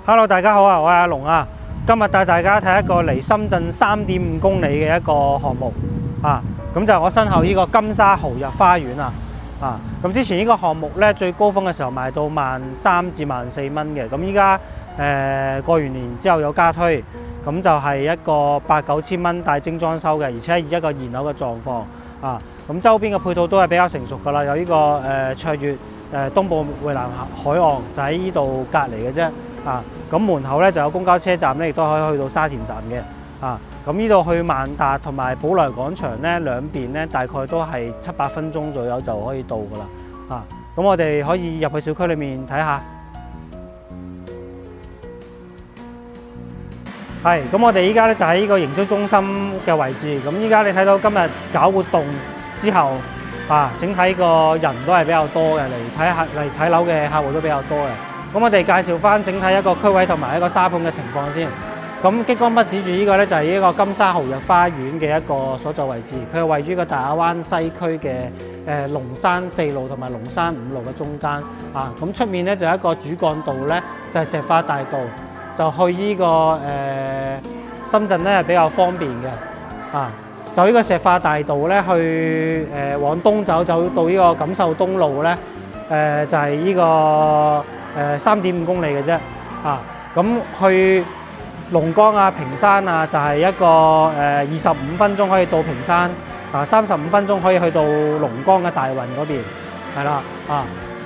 Hello， 大家好啊，我係阿龍啊。今日帶大家睇一個離深圳3.5公里嘅一個項目啊。咁就係我身後呢個金沙豪逸花園啊。咁之前呢個項目咧最高峰嘅時候賣到13,000至14,000蚊嘅。咁依家過完年之後有加推，咁就係一個8、9千蚊帶精裝修嘅，而且係一個現樓嘅狀況啊。咁周邊嘅配套都係比較成熟㗎啦，有呢個卓越東部蔚藍海岸就喺呢度隔離嘅啫。咁門口咧就有公交車站咧，亦都可以去到沙田站嘅。咁呢度去萬達同埋寶來廣場咧，兩邊咧大概都係7、8分鐘左右就可以到噶啦。咁我哋可以入去小區裏面睇下。咁我哋依家咧就喺呢個營銷中心嘅位置。咁依家你睇到今日搞活動之後，整體個人都係比較多嘅，嚟睇樓嘅客戶都比較多嘅。咁我哋介紹翻整體一個區位同埋一個沙盤嘅情況先。咁激光筆指住呢個咧就係呢個金沙豪逸花園嘅一個所在位置，佢係位於個大亞灣西區嘅龍山4路同埋龍山5路嘅中間。咁出面咧就有一個主幹道咧，就係石化大道，就去呢個深圳咧係比較方便嘅。就呢個石化大道咧去往東走到呢個錦繡東路咧，就係呢個3.5公里嘅啫。咁去龍崗啊、屏山啊，就係一個25分鐘可以到屏山，35分鐘可以去到龍崗嘅大運嗰邊，係啦。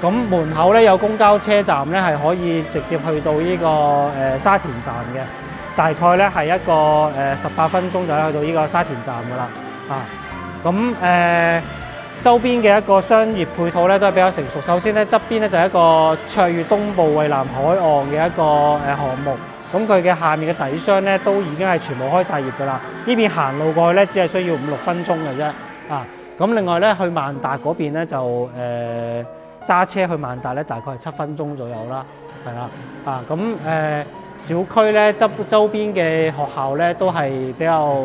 咁門口咧有公交車站咧，係可以直接去到呢個沙田站嘅，大概咧係一個18分鐘就可以去到呢個沙田站噶啦。咁周邊嘅一個商業配套咧都係比較成熟。首先咧側邊咧就係一個卓越東部蔚藍海岸嘅一個項目，咁佢嘅下面嘅底箱咧都已經係全部開晒業噶啦。呢邊行路過去咧只係需要5、6分鐘嘅啫。咁另外咧去萬達嗰邊咧就揸車去萬達咧大概係7分鐘左右啦，係啦。咁小區咧周邊嘅學校咧都係比較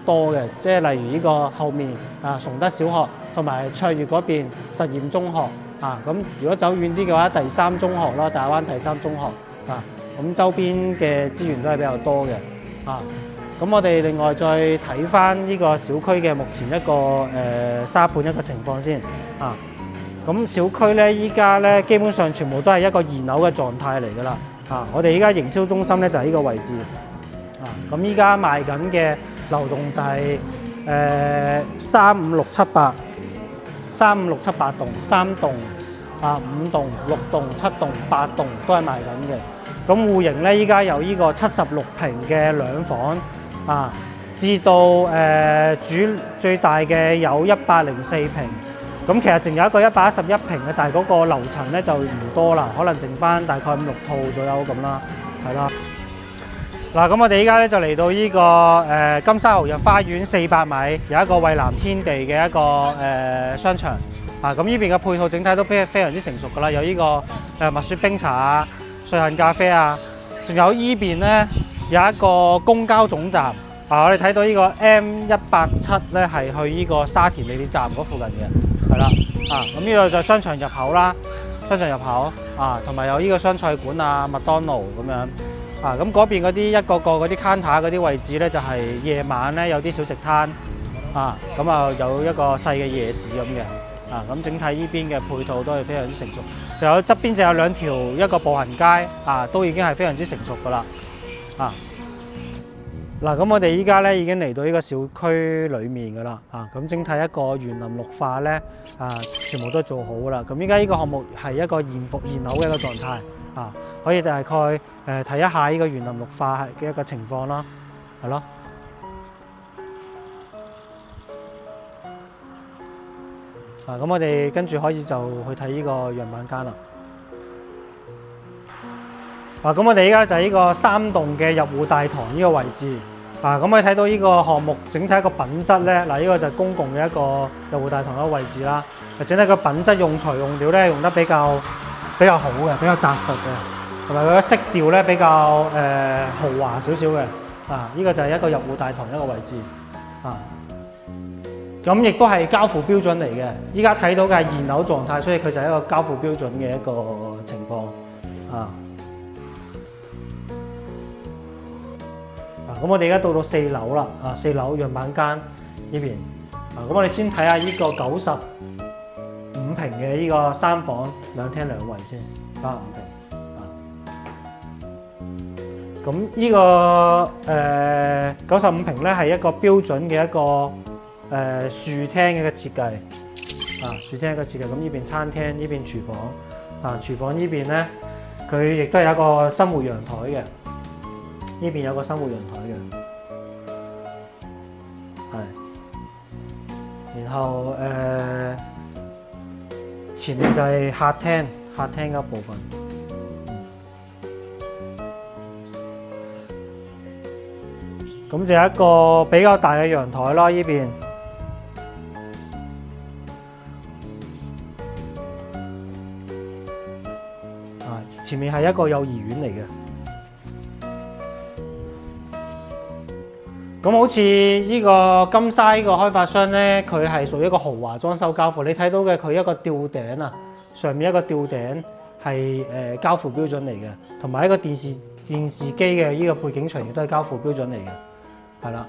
多嘅，即係例如呢個後面崇德小學同埋卓越嗰邊實驗中學。咁如果走遠啲嘅話，第3中學啦，大亞灣第3中學。咁周邊嘅資源都係比較多嘅。咁我哋另外再睇翻呢個小區嘅目前一個沙盤一個情況先。咁小區咧依家咧基本上全部都係一個現樓嘅狀態嚟㗎啦。我哋依家營銷中心咧就係呢個位置。咁依家賣緊嘅流動就係3、5、6、7、8，3、5、6、7、8棟，3棟、5棟、6棟、7棟、8棟都係賣緊嘅。咁戶型咧依家有呢個76平嘅2房，至到主最大嘅有104平。咁其實淨有一個111平嘅，但係嗰個樓層咧就唔多啦，可能剩翻大概5、6套左右咁啦，係啦。咁我哋依家咧就嚟到呢個金沙豪逸花園400米，有一個蔚藍天地嘅一個商場。咁呢邊嘅配套整體都非常之成熟㗎啦，有呢個蜜雪冰茶啊、瑞幸咖啡啊，仲有依邊咧有一個公交總站。我哋睇到呢個 M187咧係去呢個沙田地鐵站嗰附近嘅，係啦。咁呢度就係商場入口啦，商場入口同埋有呢個雙菜館啊、麥當勞咁樣。咁嗰邊嗰啲一個個嗰啲 counter 嗰啲位置咧，就係夜晚咧有啲小食攤，咁有一個細嘅夜市咁嘅。咁整體呢邊嘅配套都係非常之成熟，仲有側邊就有2條一個步行街，都已經係非常之成熟噶啦。咁我哋依家咧已經嚟到呢個小區裡面噶啦，咁整體一個園林綠化咧，全部都做好噶啦。咁依家呢個項目係一個現樓嘅一個狀態，可以大概睇一下呢個園林綠化嘅一個情況啦，係咯。咁我哋跟住可以就去睇呢個樣板間啦。咁我哋依家就係呢個3棟嘅入戶大堂呢個位置。咁我哋睇到呢個項目整體一個品質咧，呢個就係公共嘅一個入戶大堂嘅位置啦。整體個品質用材用料咧用得比較好嘅，比較紮實嘅，同埋佢嘅色調咧比較豪華少少嘅。呢個就係一個入戶大堂一個位置。咁亦都係交付標準嚟嘅。依家睇到嘅係現樓狀態，所以佢就係一個交付標準嘅一個情況啊。咁我哋而家到4樓啦，4樓樣板間呢邊。咁我哋先睇下呢個95平嘅呢個3房2廳2衛先，85平。咁呢個95平咧係一個標準嘅一個樹廳嘅一個設計，樹廳嘅一個設計。咁呢邊餐廳，呢邊廚房，廚房呢邊咧佢亦都係一個生活陽台嘅，呢邊有個生活陽台嘅，然後前面就係客廳嘅一部分。咁就係一個比較大嘅陽台啦，呢邊。前面係一個幼兒園嚟嘅。咁好似呢個金沙呢個開發商咧，佢係屬於一個豪華裝修交付。你睇到嘅佢一個吊頂啊，上面一個吊頂係交付標準嚟嘅，同埋一個電視機嘅呢個背景牆亦都係交付標準嚟嘅。係啦，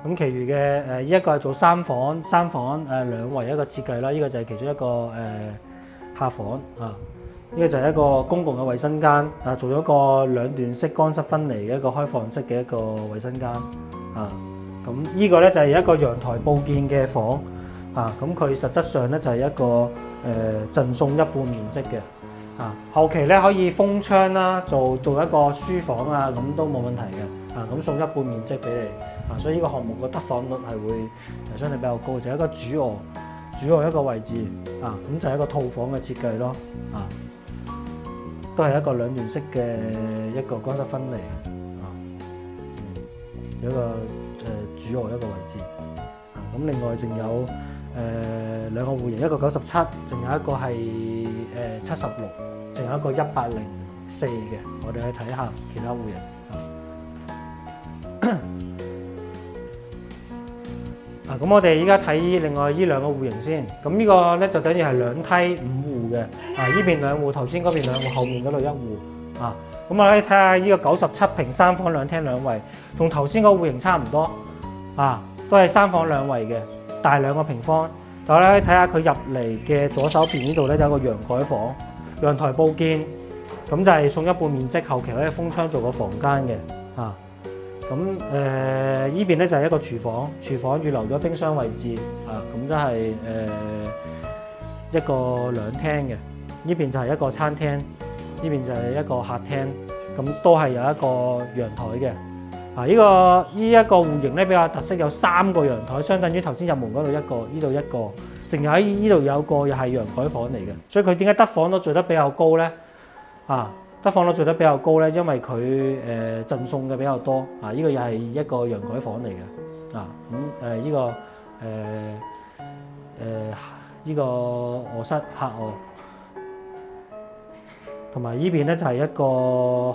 咁其餘嘅呢一個係做3房2衛一個設計啦，呢個就係其中一個客房啊，呢個就係一個公共嘅衛生間做咗個2段式乾濕分離嘅一個開放式嘅一個衛生間咁呢個咧就係一個陽台佈建嘅房咁佢實質上咧就係一個贈送1半面積嘅。後期咧可以封窗啦，做一個書房咁都冇問題嘅。咁送1半面積俾你，所以呢個項目嘅得房率係會相對比較高，就係一個主臥一個位置，咁就係一個套房嘅設計咯，都係一個2段式嘅一個乾濕分離，有一個主臥一個位置，咁另外仲有2個戶型，一個97，仲有一個係76，仲有一個104嘅，我哋去睇下其他戶型。咁我哋依家睇另外呢2個戶型先。咁呢個咧就等於係2梯5戶嘅。呢邊2戶，頭先嗰邊2戶，後面嗰度1戶。咁我哋可以睇下呢個97平3房2廳2衛，同頭先個戶型差唔多。都係3房2衛嘅，大2個平方。但係咧睇下佢入嚟嘅左手邊呢度咧就有個陽台房，陽台佈建，咁就係送1半面積，後期可以封窗做個房間嘅。咁依邊咧就係一個廚房預留咗冰箱位置，咁即係一個2廳嘅。呢邊就係一個餐廳，呢邊就係一個客廳，咁都係有一個陽台嘅。呢一個戶型咧比較特色，有3個陽台，相等於頭先入門嗰度一個，呢度一個，淨係喺呢度有個又係陽台房嚟嘅。所以佢點解得房率做得比較高咧？得房率做得比較高咧，因為佢贈送嘅比較多。呢個又係一個陽台房嚟嘅。呢個臥室客臥，同埋呢邊咧就係一個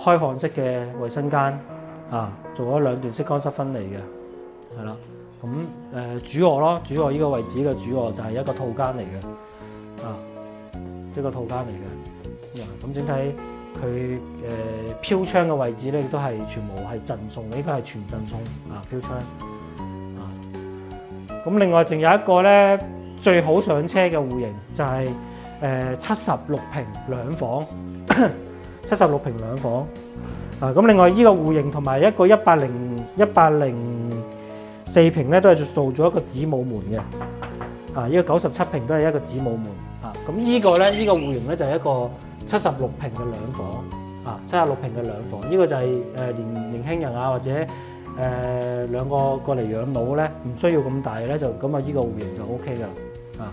開放式嘅衛生間。做咗2段式乾濕分離嘅，係啦。咁主臥咯，主臥呢個位置嘅主臥就係一個套間嚟嘅，一個套間嚟嘅。咁整體佢飄窗嘅位置咧，亦都係全部係贈送嘅，應該係全贈送飄窗。咁另外仲有一個咧最好上車嘅戶型，就係76平2房，76平2房。咁另外呢個戶型同埋一個104平咧，都係做咗一個子母門嘅。呢個97平都係一個子母門。咁呢個咧，呢個戶型咧就係一個76平嘅2房。76平嘅2房，呢個就係年輕人或者2個過嚟養老咧，唔需要咁大咧，就咁呢個戶型就 OK 噶啦。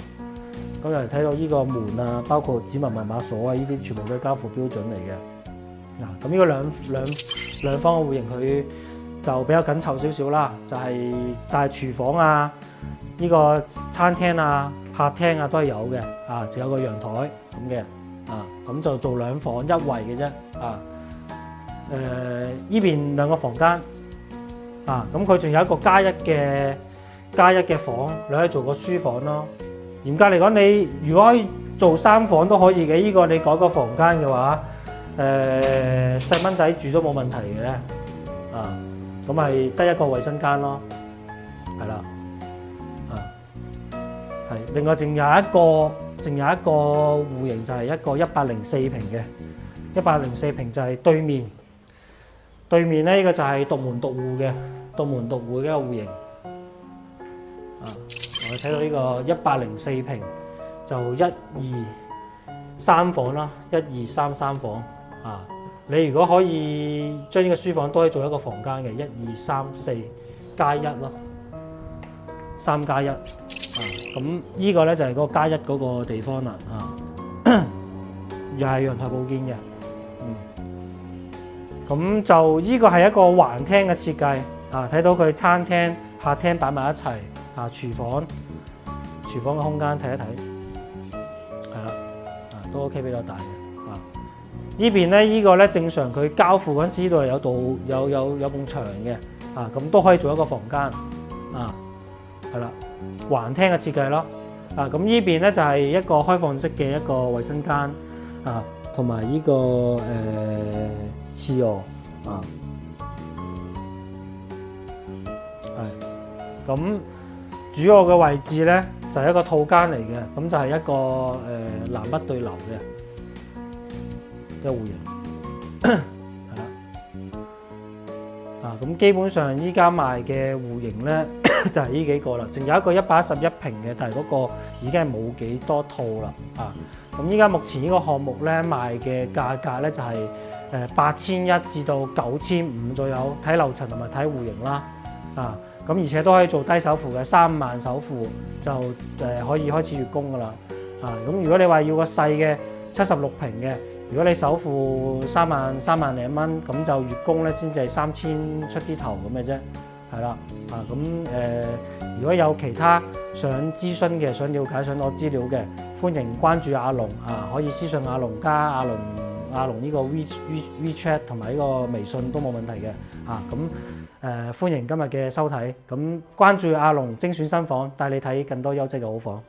咁又睇到呢個門包括指紋密碼鎖呢啲全部都係交付標準嚟嘅。咁呢個兩房嘅戶型佢就比較緊湊少少啦，就係但係廚房呢個餐廳客廳都係有嘅，只有個陽台咁嘅，咁就做2房1衛嘅啫，呢邊2個房間，咁佢仲有一個加1嘅加一嘅房，你可以做個書房咯。嚴格嚟講，你如果可以做3房都可以嘅，呢個你改個房間嘅話，細蚊仔住都冇問題嘅，啊，咁係得一個衞生間咯，係啦，啊，係。另外仲有一個戶型就係一個104平嘅，104平就係對面咧，呢個就係獨門獨戶嘅一個戶型。啊，我哋睇到呢個104平就1、2、3房啦，1、2、3、3房啊。你如果可以將呢個書房都可以做一個房間嘅，1、2、3、4加1咯，3加1啊。咁呢個咧就係嗰個加1嗰個地方啦，啊，又係陽台佈建嘅，咁就呢個係一個橫廳嘅設計啊。睇到佢餐廳、客廳擺埋一齊啊，廚房嘅空間睇一睇，係啦，啊都 OK 比較大嘅啊。呢邊咧呢個咧正常佢交付嗰陣時，呢度係有埲牆嘅啊，咁都可以做一個房間啊，係啦，橫廳嘅設計咯啊。咁呢邊咧就係一個開放式嘅一個衞生間啊，同埋呢個廁所啊，係咁。主臥嘅位置咧就係一個套間嚟嘅，咁就係一個南北對流嘅戶型，係啦，啊咁基本上依家賣嘅戶型咧就係呢幾個啦，仲有一個111平嘅，但係嗰個已經係冇幾多套啦，啊咁依家目前呢個項目咧賣嘅價格咧就係8100至到9500左右，睇樓層同埋睇戶型啦，啊。咁而且都可以做低首付嘅，3萬首付就可以開始月供噶啦，啊咁如果你話要個細嘅76平嘅，如果你首付3萬零蚊，咁就月供咧先至係3000出啲頭咁嘅啫，係啦，啊咁如果有其他想諮詢嘅、想了解、想攞資料嘅，歡迎關注阿龍啊，可以私信阿龍加阿龍呢個 WeChat 同埋呢個微信都冇問題嘅，啊咁。歡迎今日嘅收睇，咁關注阿龍精選新房，帶你睇更多優質嘅好房。